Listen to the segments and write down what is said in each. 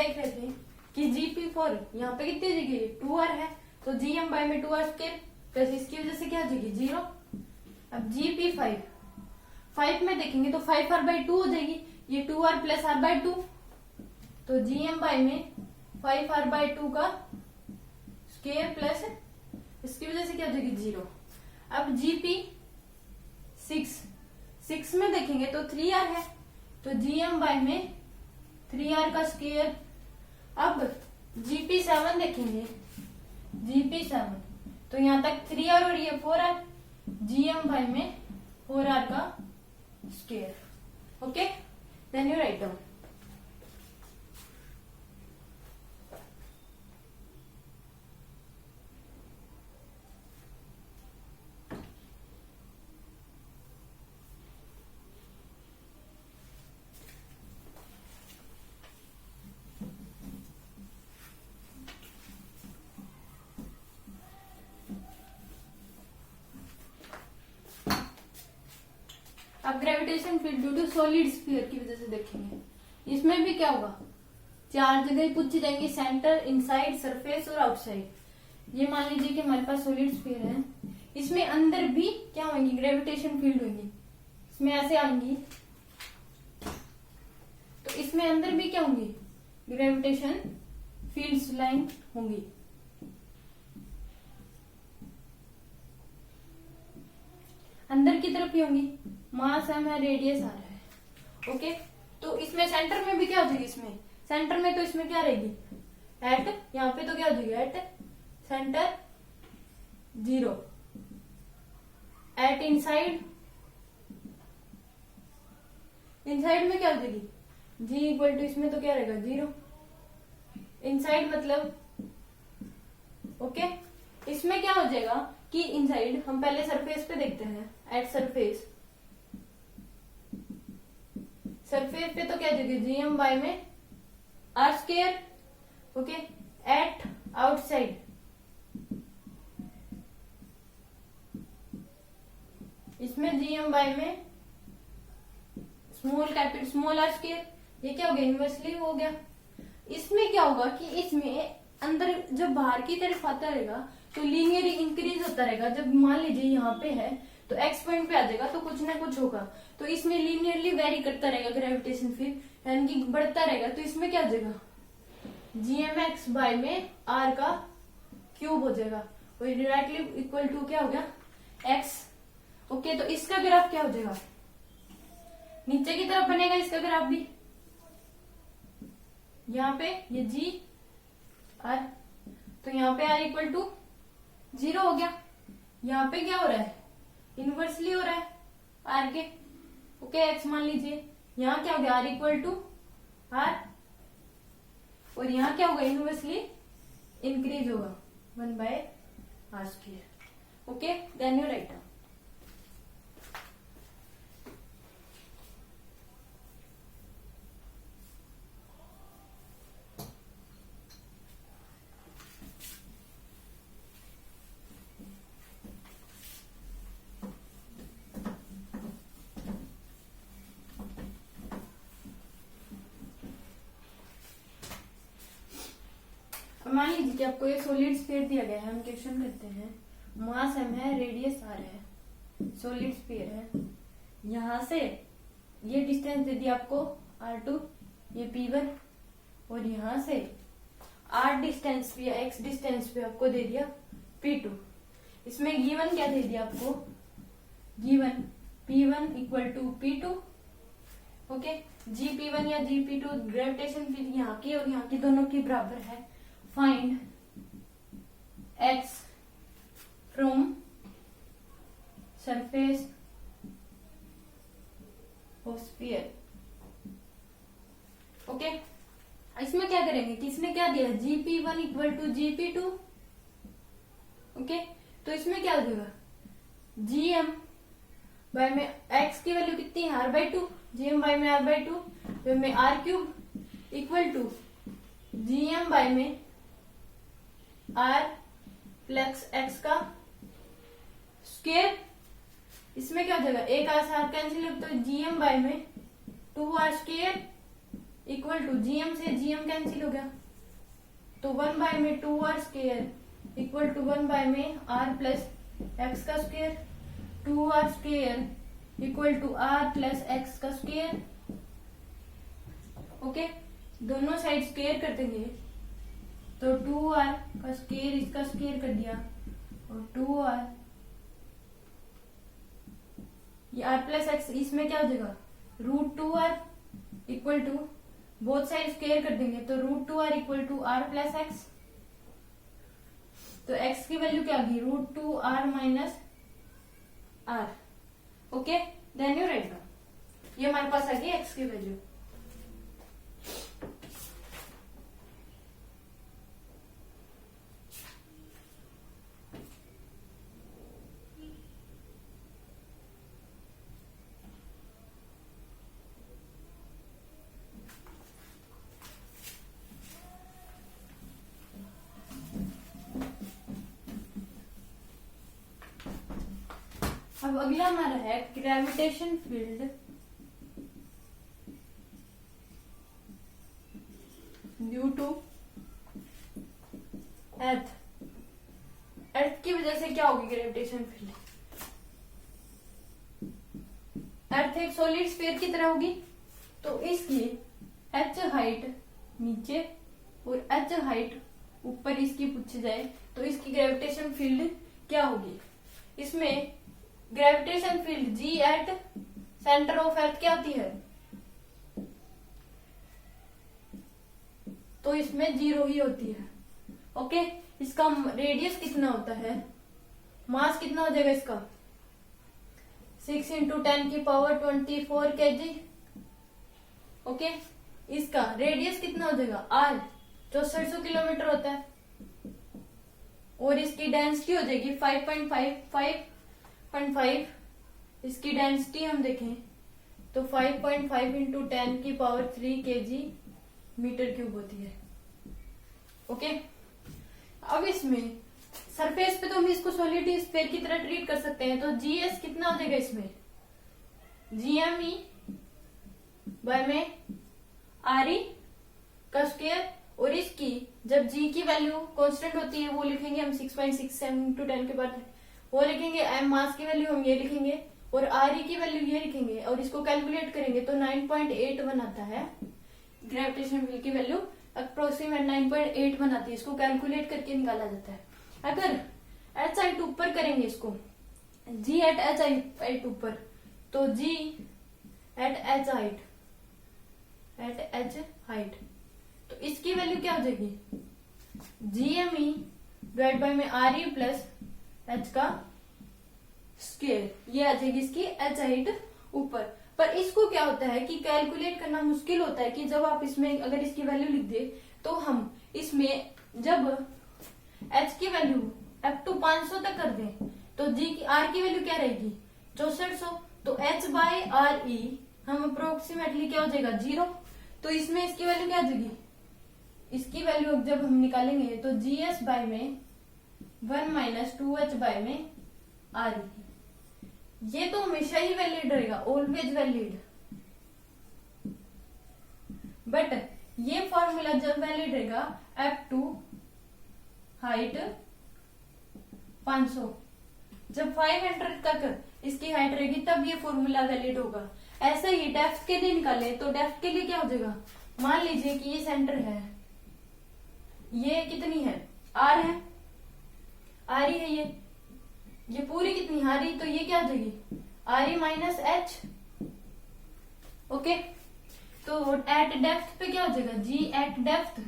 देख रहे थे कि GP4 यहाँ पे कितनी जगह है, 2r है, तो GM बाय में 2r स्क्वायर प्लस इसकी वजह से क्या हो जाएगी 0। अब GP5 5 में देखेंगे तो 5r/2 हो जाएगी, ये 2r प्लस r/2, तो GM बाय में 5r/2 का स्क्वायर प्लस इसकी वजह से क्या हो जाएगी 0। अब GP6 में देखेंगे तो 3r है, तो GM बाय में 3r का स्क्वायर। अब GP7 देखेंगे, GP7 तो यहां तक 3r और ये 4r, GM बाय में 4r का square. Okay, then you write down. अब gravitation field due to solid sphere की वजह से देखेंगे, इसमें भी क्या होगा, 4 जगह पूछी जाएंगी, सेंटर, इनसाइड, सरफेस और आउटसाइड। ये मान लीजिए कि हमारे पास सॉलिड स्फीयर है, इसमें अंदर भी क्या होंगी, ग्रेविटेशन फील्ड होंगी, इसमें ऐसे आएंगी, तो इसमें अंदर भी क्या होंगी, ग्रेविटेशन फील्ड्स लाइन होंगी। अंदर की तरफ ही होंगी, मास m है, रेडियस r है। ओके, तो इसमें सेंटर में भी क्या हो जाएगी, इसमें सेंटर में तो इसमें क्या रहेगी, एट, यहाँ पे तो क्या हो जाएगी, एट सेंटर 0, एट इनसाइड में क्या हो जाएगी g इक्वल टू, इसमें तो क्या रहेगा 0, इनसाइड मतलब ओके। इसमें क्या हो जाएगा कि इनसाइड, हम पहले सरफेस पे देखते हैं, एट सरफेस पे तो क्या देगी, GM बाय में r square. Okay, at outside इसमें GM बाय में स्मॉल r स्क्वायर, ये क्या हो गया, इनवर्सली हो गया। इसमें क्या होगा कि इसमें अंदर जब बाहर की तरफ आता रहेगा तो लीनियरली इंक्रीज होता रहेगा। जब मान लीजिए यहाँ पे है तो x पॉइंट पे आ जाएगा तो कुछ ना कुछ होगा, तो इसमें लीनियरली वेरी करता रहेगा ग्रेविटेशन फील्ड, यानी कि बढ़ता रहेगा। तो इसमें क्या हो जाएगा, GMX बाय में r का क्यूब हो जाएगा, और डायरेक्टली इक्वल टू क्या हो गया, x। ओके, तो इसका ग्राफ क्या हो जाएगा, नीचे की तरफ बनेगा इसका ग्राफ भी, यहाँ पे ये G R, तो यहाँ पे R इक्वल टू 0 हो गया। यहाँ पे क्या हो रहा है, इनवर्सली हो रहा है R के। ओके, X मान लीजिए, यहाँ क्या हो गया, R इक्वल टू R, और यहाँ क्या होगा, इनवर्सली इंक्रीज होगा 1/r²। Okay, then you write down. मान लीजिए कि आपको ये सॉलिड स्फीयर दिया गया है, हम क्वेश्चन करते हैं, मास m है, रेडियस r है, सॉलिड स्फीयर है, यहां से ये डिस्टेंस दे दिया आपको r2, ये p1, और यहां से r डिस्टेंस या x डिस्टेंस पे आपको दे दिया p2। इसमें गिवन क्या दे दिया आपको, given p1 equal to p2। Okay, gp1 या gp2 ग्रेविटेशन फील्ड यहाँ की और यहाँ की दोनों की बराबर है। Find x from surface of sphere. Okay, इसमें क्या करेंगे, किसने क्या दिया, gp1 equal to gp2। Okay, तो इसमें क्या हो जाएगा, gm बाय में x की वैल्यू कितनी है, r/2, gm बाय में r/2 में r³ equal to gm by में r प्लस x का स्क्वायर। इसमें क्या हो जाएगा, एक r कैंसिल, तो gm बाय में 2r² इक्वल टू जीएम से जीएम कैंसिल हो गया, तो 1 बाय में 2r square equal to 1 by में r प्लस एक्स का square, 2r square equal to r plus X का स्क्वायर। ओके, दोनों साइड स्क्वायर कर देंगे, तो 2r का स्क्वायर इसका स्क्वायर कर दिया, और 2r ये r प्लस एक्स, इसमें क्या हो जाएगा √2r equal to, both side square कर देंगे, तो √2r equal to r plus X. तो x की वैल्यू क्या आ गई √2r minus r। Okay, then you write down, ये हमारे पास आ गई x की वैल्यू। अब अगला हमारा है gravitation field due to earth. Earth की वजह से क्या होगी ग्रेविटेशन फील्ड? अर्थ एक सॉलिड स्फीयर की तरह होगी, तो इसकी h हाइट नीचे और h हाइट ऊपर इसकी पूछी जाए तो इसकी ग्रेविटेशन फील्ड क्या होगी? इसमें gravitation field G at centre of earth क्या होती है? तो इसमें 0 ही होती है। ओके, इसका रेडियस कितना होता है, मास कितना हो जाएगा इसका 6 × 10⁻24 kg। ओके, इसका रेडियस कितना हो जाएगा r, जो 600 किलोमीटर होता है, और इसकी डेंसिटी हो जाएगी 5.5 इसकी डेंसिटी हम देखें तो 5.5 × 10⁻³ kg मीटर क्यूब होती है। ओके, अब इसमें सरफेस पे तो हम इसको सॉलिड स्फीयर की तरह ट्रीट कर सकते हैं, तो GS कितना हो जाएगा इसमें GME बाय में RE का स्क्वायर, और इसकी जब G की वैल्यू कांस्टेंट होती है वो लिखेंगे हम 6.67 × 10⁻, वो लिखेंगे, m मास की वैल्यू हम ये लिखेंगे, और RE की वैल्यू ये लिखेंगे, और इसको कैलकुलेट करेंगे तो 9.81 आता है ग्रेविटेशन फील्ड की वैल्यू, अप्रोक्सीमेट 9.81 आती है। इसको कैलकुलेट करके निकाला जाता है। अगर h हाइट ऊपर करेंगे इसको, G एट h हाइट ऊपर, तो G एट h हाइट, तो इसकी वैल्यू क्या हो जाएगी GME डिवाइड बाय में RE प्लस h का स्क्वायर, ये आ जाएगी इसकी h हाइट ऊपर। पर इसको क्या होता है कि कैलकुलेट करना मुश्किल होता है कि जब आप इसमें अगर इसकी वैल्यू लिख दे तो हम इसमें जब h की वैल्यू अप टू 500 तक कर दें तो r की वैल्यू क्या रहेगी 6400, तो h बाय RE हम अप्रोक्सीमेटली क्या हो जाएगा 0, तो इसमें इसकी वैल्यू क्या आ जाएगी, इसकी वैल्यू जब हम निकालेंगे तो GS बाय में 1 माइनस 2h बाय में RE, ये तो हमेशा ही वैलिड रहेगा, ऑलवेज वैलिड। बट ये फॉर्मूला जब वैलिड रहेगा अप टू हाइट 500, जब 500 तक इसकी हाइट रहेगी तब ये फॉर्मूला वैलिड होगा। ऐसे ही डेप्थ के लिए निकाले तो डेप्थ के लिए क्या हो जाएगा, मान लीजिए कि ये सेंटर है, ये कितनी है R है, RE है, ये पूरी कितनी RE, तो ये क्या हो जाएगी RE माइनस H। ओके, तो एट डेप्थ पे क्या हो जाएगा G एट डेप्थ,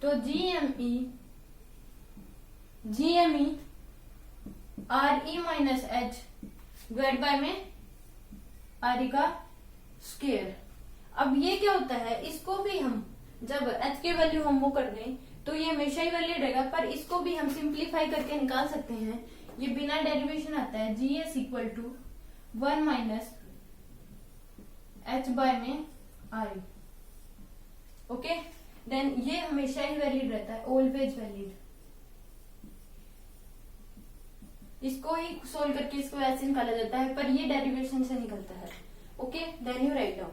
तो GME RE minus H divide by में RE का स्क्वायर। अब ये क्या होता है, इसको भी हम जब H की वैल्यू हम वो कर दें तो ये हमेशा ही वैलिड रहेगा, पर इसको भी हम सिंप्लीफाई करके निकाल सकते हैं। ये बिना डेरिवेशन आता है GS equal to 1 minus H by में RE। ओके, देन ये हमेशा ही वैलिड रहता है, ऑलवेज वैलिड। इसको ही सोल्व करके इसको ऐसे निकाला जाता है, पर ये डेरिवेशन से निकलता है। Okay, then you write down.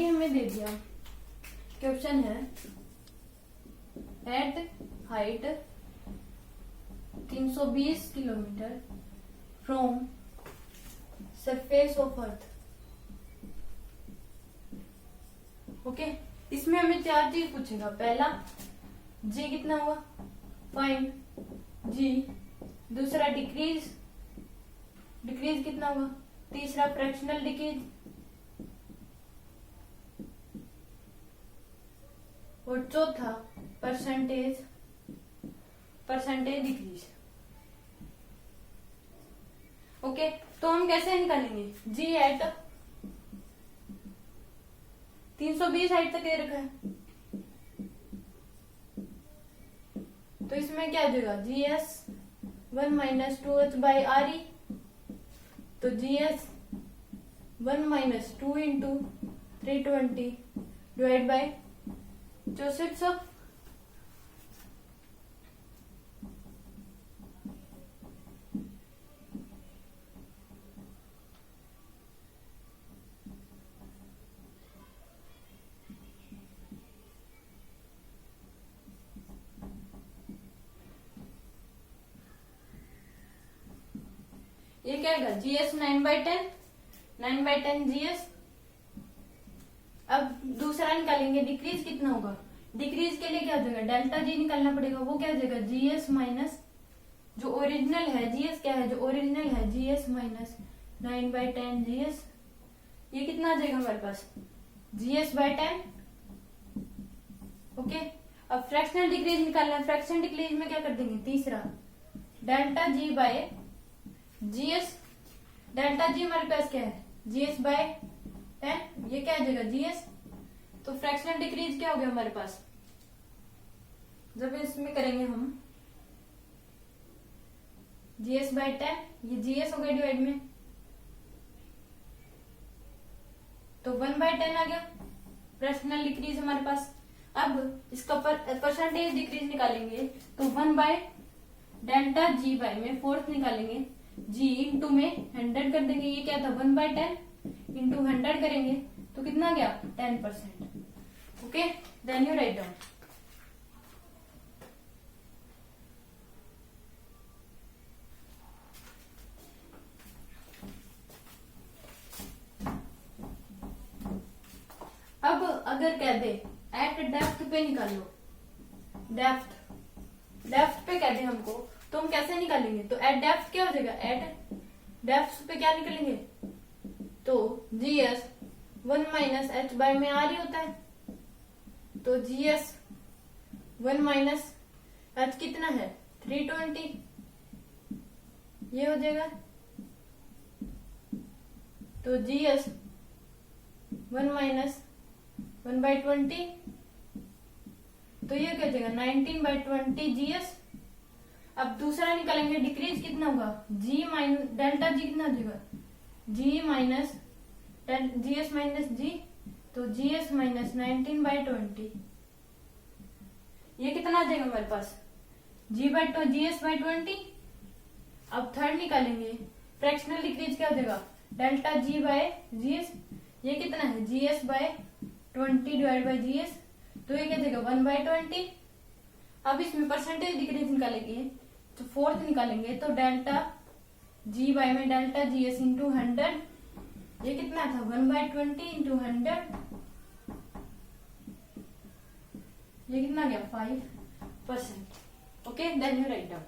ये हमें दे दिया, क्वेश्चन है at height 320 kilometre from surface of earth. Okay, इसमें हमें 4 चीज पूछेगा। पहला, जी कितना हुआ, फाइंड जी। दूसरा, डिक्रीज कितना हुआ। तीसरा, फ्रैक्शनल डिक्रीज। और चौथा, परसेंटेज डिक्रीज। ओके, तो हम कैसे निकालेंगे, जी एट 320 हाइट तक दे रखा है, तो इसमें क्या आ जाएगा, GS 1 minus 2h by RE। तो GS 1 minus 2 into 320 divide by 6400। ये क्या आएगा, GS 9/10 GS। अब दूसरा निकालेंगे, डिक्रीज कितना होगा। डिक्रीज के लिए क्या हो जाएगा, डेल्टा जी निकालना पड़ेगा। वो क्या हो जाएगा, GS माइनस जो ओरिजिनल है, GS क्या है, जो ओरिजिनल है GS माइनस 9/10 GS। ये कितना आ जाएगा हमारे पास, GS/10। ओके, अब फ्रैक्शनल डिक्रीज निकालना है। फ्रैक्शनल डिक्रीज में क्या कर देंगे, तीसरा, delta G by GS। Delta G हमारे पास क्या है, GS/10। ये क्या आ जाएगा, GS। तो फ्रैक्शनल डिक्रीज क्या हो गया हमारे पास, जब इसमें करेंगे हम GS/10, ये GS हो गया डिवाइड में, तो 1/10 आ गया फ्रैक्शनल डिक्रीज हमारे पास। अब इसका परसेंटेज डिक्रीज निकालेंगे, तो 1 बाय डेल्टा जी बाय में फोर्थ निकालेंगे, जी इंटू में 100 कर देंगे। ये क्या था, 1/10 इंटू 100 करेंगे तो कितना गया, 10%। Okay, then you write down. अब अगर कह दे एट डेप्थ पे निकालो, डेप्थ पे कह दे हमको, तो हम कैसे निकालेंगे। तो एट डेप्थ क्या हो जाएगा, एट डेप्थ पे क्या निकालेंगे, तो GS 1 माइनस h बाय में RE होता है। तो GS 1 माइनस h कितना है, 320, ये हो जाएगा। तो GS 1 माइनस 1/20, तो ये क्या हो जाएगा, 19/20 GS। अब दूसरा निकालेंगे, डिक्रीज कितना होगा, G माइनस डेल्टा जी कितना हो जाएगा, G minus GS minus G। तो GS माइनस 19/20, ये कितना आ जाएगा हमारे पास, GS/20। अब थर्ड निकालेंगे, फ्रैक्शनल डिक्रीज क्या हो जाएगा, डेल्टा G बाय GS। ये कितना है, GS/20 डिवाइड बाय GS। तो ये क्या देगा, 1/20। अब इसमें परसेंटेज डिक्रीज निकालेंगे, तो फोर्थ निकालेंगे, तो डेल्टा जी बाय में डेल्टा GS इंटू 100। ये कितना था, 1/20 इंटू 100। ये कितना गया, 5%। Okay, then you write down.